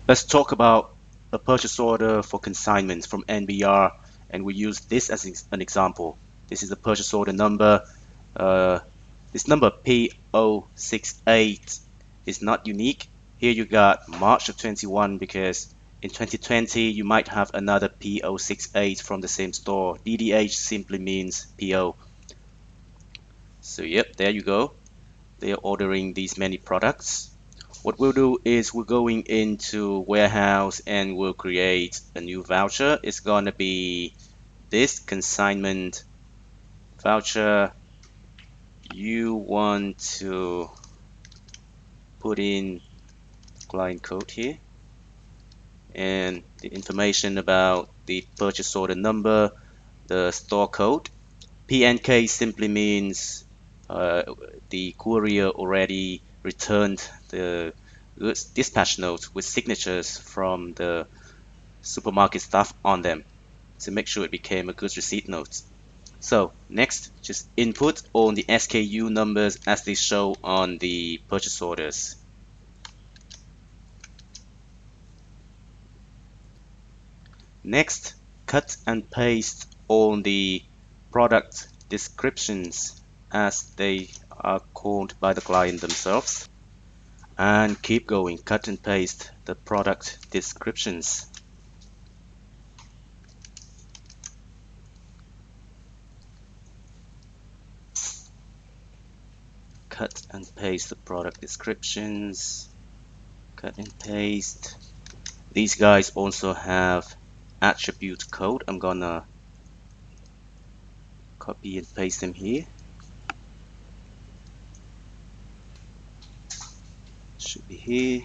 Let's talk about a purchase order for consignment from NBR, and we use this as an example. This is the purchase order number. This number P068 is not unique. Here you got March of 21 because in 2020 you might have another P068 from the same store. DDH simply means PO. So yep, there you go. They are ordering these many products. What we'll do is we're going into warehouse and we'll create a new voucher. It's gonna be this consignment voucher. You want to put in client code here and the information about the purchase order number, the store code. PNK simply means the courier already returned the goods dispatch notes with signatures from the supermarket staff on them to make sure it became a goods receipt note. So next, just input all the SKU numbers as they show on the purchase orders. Next, cut and paste all the product descriptions as they are called by the client themselves. And keep going, cut and paste the product descriptions. Cut and paste the product descriptions. Cut and paste. These guys also have attribute code. I'm gonna copy and paste them here. Should be here.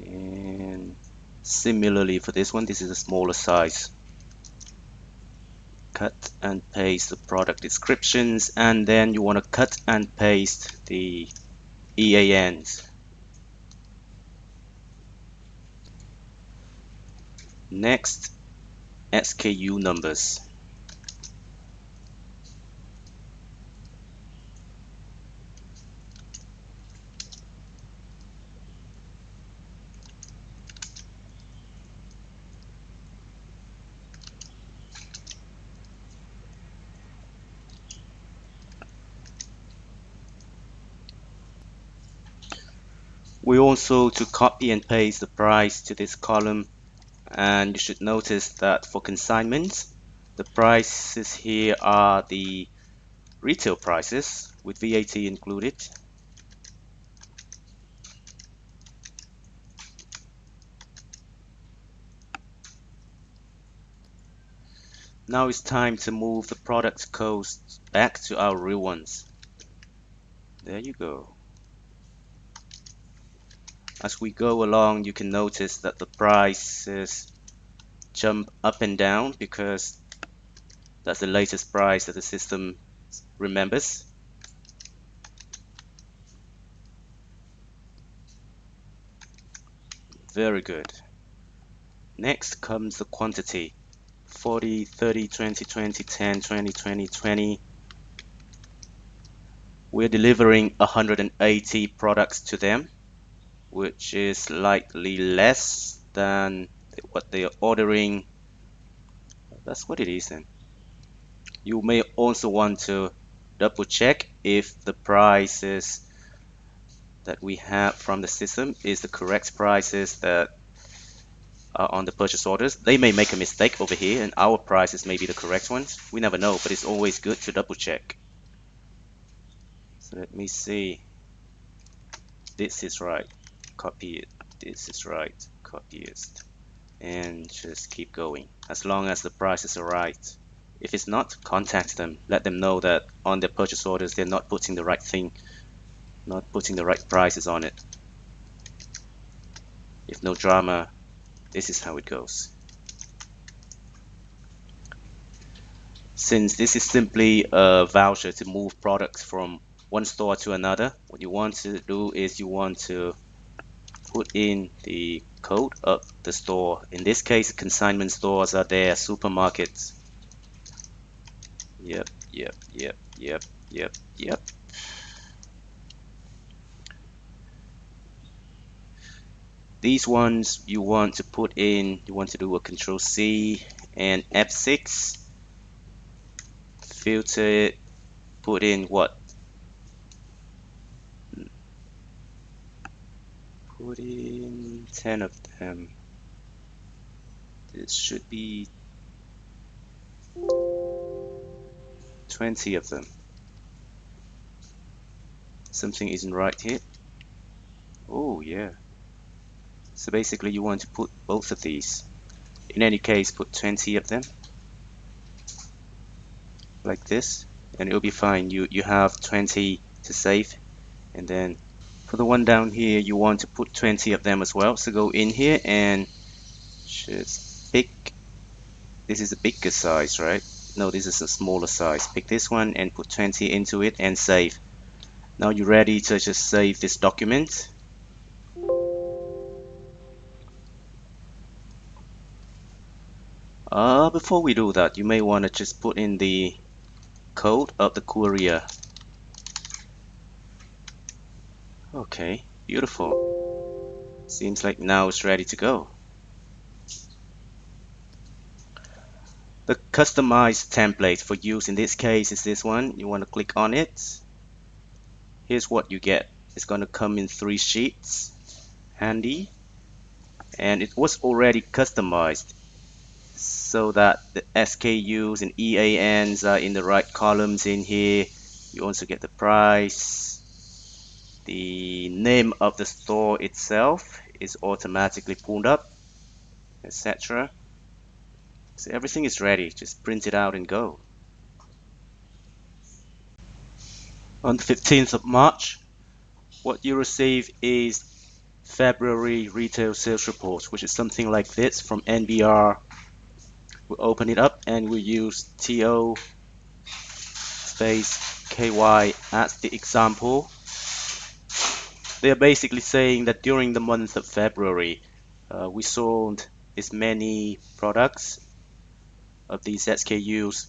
And similarly for this one, this is a smaller size. Cut and paste the product descriptions, and then you want to cut and paste the EANs. Next, SKU numbers. We also to copy and paste the price to this column, and you should notice that for consignment, the prices here are the retail prices with VAT included. Now it's time to move the product codes back to our real ones. There you go. As we go along, you can notice that the prices jump up and down because that's the latest price that the system remembers. Very good. Next comes the quantity. 40, 30, 20, 20, 10, 20, 20, 20. We're delivering 180 products to them, which is slightly less than what they are ordering. That's what it is then. You may also want to double check if the prices that we have from the system is the correct prices that are on the purchase orders. They may make a mistake over here and our prices may be the correct ones. We never know, but it's always good to double check. So let me see. This is right. Copy it. This is right. Copy it. And just keep going as long as the prices are right. If it's not, contact them. Let them know that on their purchase orders they're not putting the right thing, not putting the right prices on it. If no drama, this is how it goes. Since this is simply a voucher to move products from one store to another, what you want to do is you want to put in the code of the store. In this case, consignment stores are there, supermarkets. Yep. These ones you want to put in, you want to do a Control C and F6, filter it, put in what? Put in 10 of them. This should be 20 of them. Something isn't right here. Oh yeah. So basically you want to put both of these. In any case, put 20 of them. Like this. And it'll be fine. You have 20 to save. And then for the one down here, you want to put 20 of them as well. So go in here and just pick. This is a bigger size, right? No, this is a smaller size. Pick this one and put 20 into it and save. Now you're ready to just save this document. Before we do that, you may want to just put in the code of the courier. Okay, beautiful. Seems like now it's ready to go. The customized template for use in this case is this one. You want to click on it. Here's what you get. It's going to come in 3 sheets. Handy. And it was already customized so that the SKUs and EANs are in the right columns in here. You also get the price. The name of the store itself is automatically pulled up, etc. So everything is ready. Just print it out and go. On the 15th of March, what you receive is February retail sales report, which is something like this from NBR. We'll open it up and we'll use TO space KY as the example. They are basically saying that during the month of February, we sold this many products of these SKUs,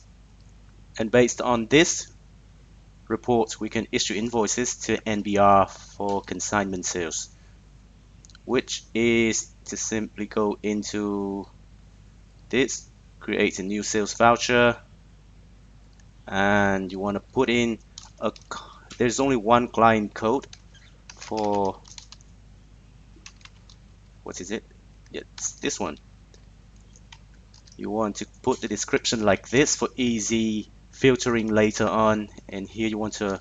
and based on this report, we can issue invoices to NBR for consignment sales, which is to simply go into this, create a new sales voucher, and you want to put in there's only one client code for, what is it? It's this one. You want to put the description like this for easy filtering later on, and here you want to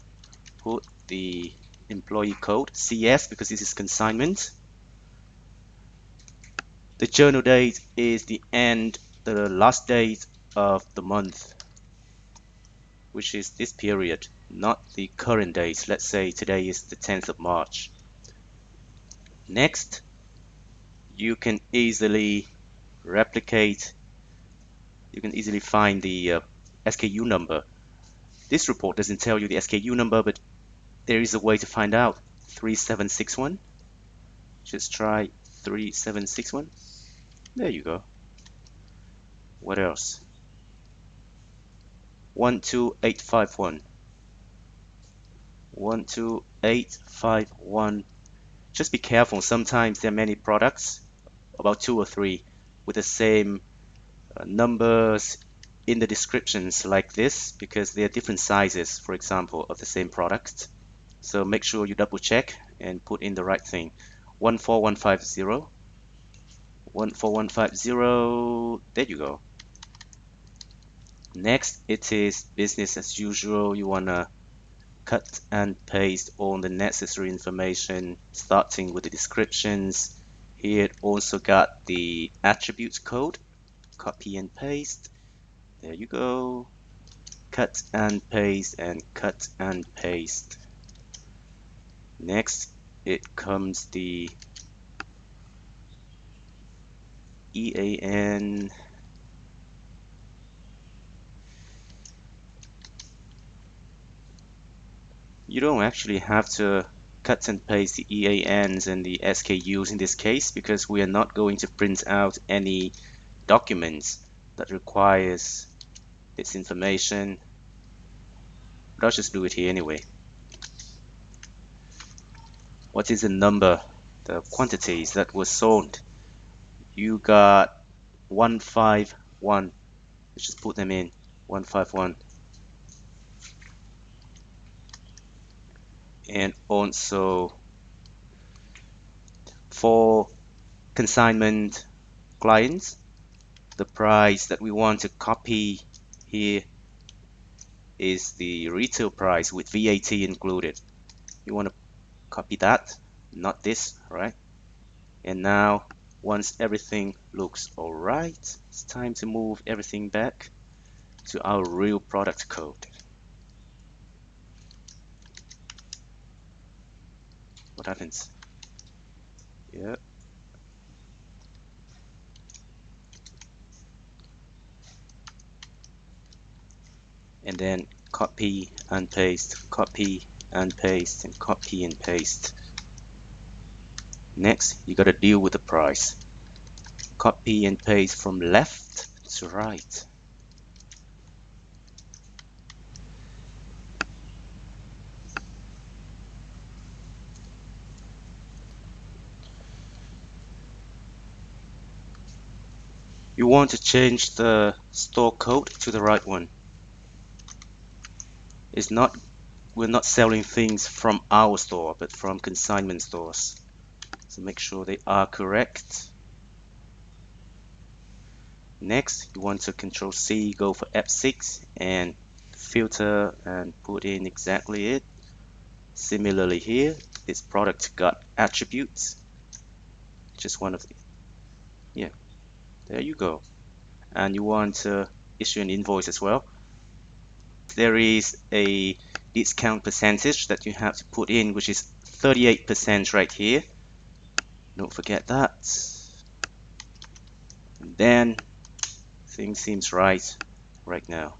put the employee code CS because this is consignment. The journal date is the last date of the month, which is this period, not the current date. Let's say today is the 10th of March. Next, you can easily replicate, you can easily find the SKU number. This report doesn't tell you the SKU number, but there is a way to find out. 3761. Just try 3761. There you go. What else? 12851. 12851. Just be careful. Sometimes there are many products, about 2 or 3, with the same numbers in the descriptions like this, because they are different sizes, for example, of the same product. So make sure you double check and put in the right thing. 14150. 14150. There you go. Next, it is business as usual. You want to cut and paste all the necessary information, starting with the descriptions. Here it also got the attributes code. Copy and paste. There you go. Cut and paste and cut and paste. Next, it comes the EAN. You don't actually have to cut and paste the EANs and the SKUs in this case, because we are not going to print out any documents that requires this information. But I'll just do it here anyway. What is the number the quantities that were sold. You got 151. Let's just put them in 151. And also for consignment clients, the price that we want to copy here is the retail price with VAT included. You want to copy that, not this, right? And now once everything looks alright, it's time to move everything back to our real product code. What happens? Yeah. And then copy and paste, copy and paste, and copy and paste. Next, you gotta deal with the price. Copy and paste from left to right. You want to change the store code to the right one. We're not selling things from our store, but from consignment stores. So make sure they are correct. Next, you want to Control C, go for F6 and filter and put in exactly it. Similarly here, this product got attributes. Just one of the, yeah, there you go. And you want to issue an invoice as well. There is a discount percentage that you have to put in, which is 38% right here. Don't forget that. And then things seems right now.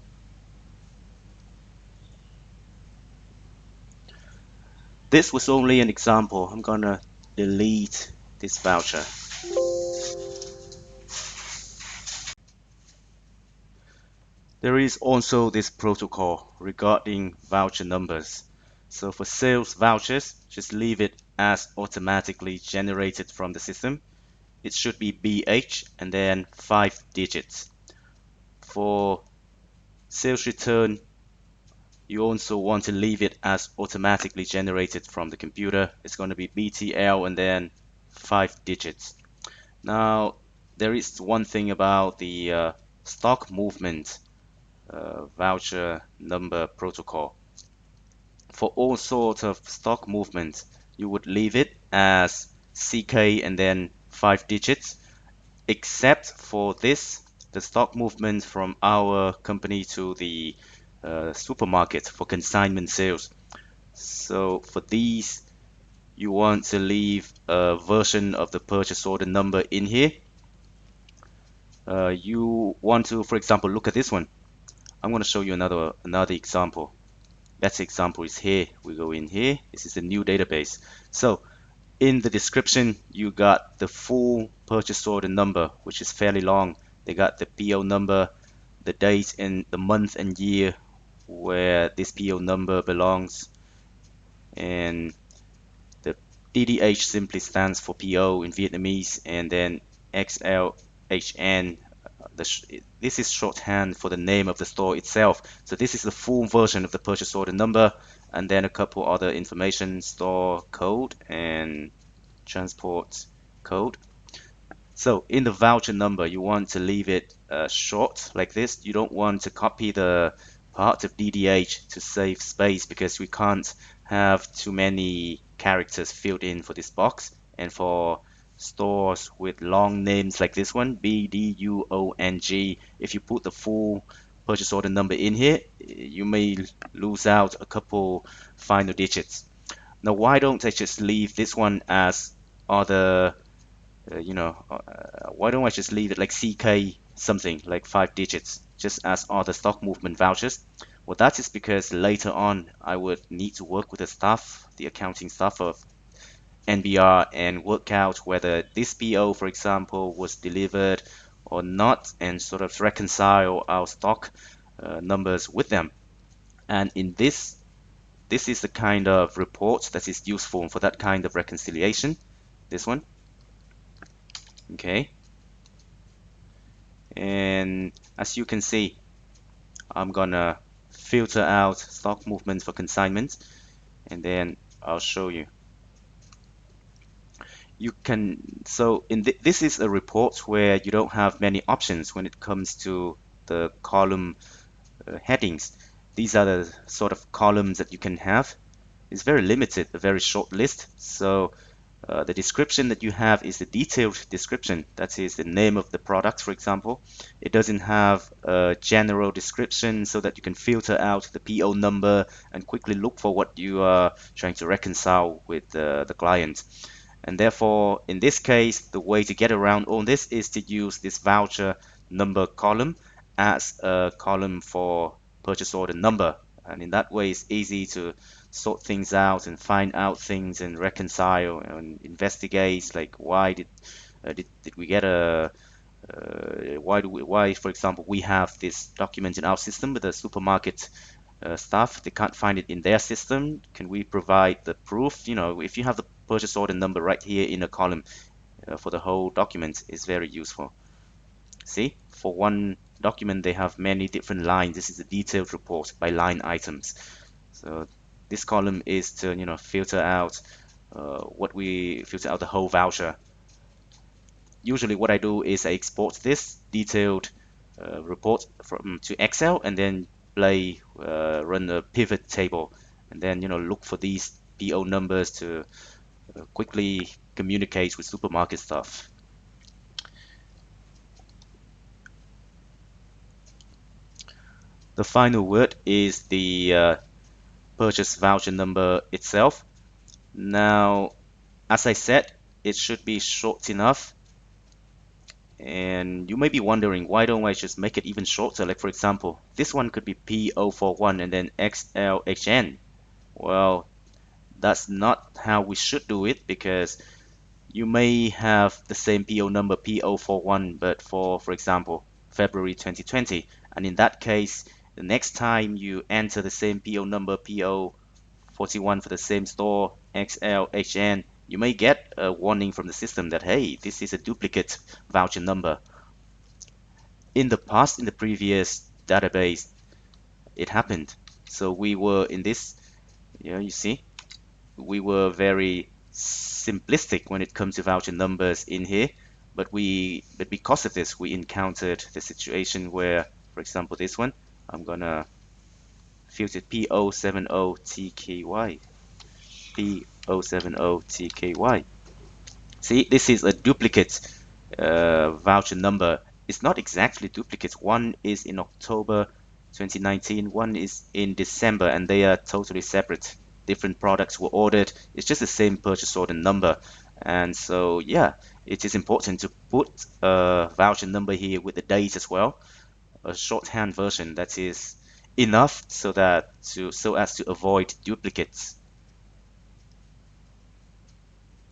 This was only an example. I'm gonna delete this voucher. There is also this protocol regarding voucher numbers. So for sales vouchers, just leave it as automatically generated from the system. It should be BH and then 5 digits. For sales return, you also want to leave it as automatically generated from the computer. It's going to be BTL and then 5 digits. Now, there is one thing about the stock movement voucher number protocol. For all sorts of stock movement, you would leave it as CK and then 5 digits, except for this, the stock movement from our company to the supermarket for consignment sales. So for these, you want to leave a version of the purchase order number in here. You want to, for example, look at this one. I'm going to show you another example. That example is here. We go in here. This is a new database. So in the description, you got the full purchase order number, which is fairly long. They got the PO number, the date and the month and year where this PO number belongs, and the DDH simply stands for PO in Vietnamese, and then XLHN. This is shorthand for the name of the store itself. So this is the full version of the purchase order number, and then a couple other information, store code and transport code. So in the voucher number, you want to leave it short like this. You don't want to copy the part of DDH to save space, because we can't have too many characters filled in for this box. And for stores with long names like this one, BDUONG, if you put the full purchase order number in here, you may lose out a couple final digits. Now, why don't I just leave this one as other, why don't I just leave it like CK something, like 5 digits, just as other stock movement vouchers? Well, that is because later on I would need to work with the staff, the accounting staff of NBR, and work out whether this PO, for example, was delivered or not, and sort of reconcile our stock numbers with them. And in this is the kind of report that is useful for that kind of reconciliation. this one. Okay, and as you can see, I'm gonna filter out stock movements for consignment, and then I'll show you. You can, so this is a report where you don't have many options when it comes to the column headings. These are the sort of columns that you can have. It's very limited, a very short list. So the description that you have is the detailed description. That is the name of the product, for example. It doesn't have a general description so that you can filter out the PO number and quickly look for what you are trying to reconcile with the client. And therefore, in this case, the way to get around all this is to use this voucher number column as a column for purchase order number. And in that way, it's easy to sort things out and find out things and reconcile and investigate, like why did we get a why, for example, we have this document in our system with the supermarket staff, they can't find it in their system. Can we provide the proof? You know, if you have the purchase order number right here in a column for the whole document, is very useful. See, for one document they have many different lines. This is a detailed report by line items. So this column is to, you know, filter out filter out the whole voucher. Usually what I do is I export this detailed report to Excel and then run a pivot table, and then, you know, look for these PO numbers to quickly communicate with supermarket stuff. The final word is the purchase voucher number itself. Now, as I said, it should be short enough. And you may be wondering, why don't I just make it even shorter? Like, for example, this one could be P041 and then XLHN. Well, that's not how we should do it, because you may have the same PO number P041, but for example, February 2020. And in that case, the next time you enter the same PO number P041 for the same store, XLHN, you may get a warning from the system that, hey, this is a duplicate voucher number. In the past, in the previous database, it happened. So we were in this, you see, we were very simplistic when it comes to voucher numbers in here, but because of this, we encountered the situation where, for example, this one, I'm gonna filter P070TKY. P070TKY. See, this is a duplicate voucher number. It's not exactly duplicate. One is in October 2019, one is in December, and they are totally separate. Different products were ordered. It's just the same purchase order number. And so, yeah, it is important to put a voucher number here with the date as well, a shorthand version that is enough so as to avoid duplicates.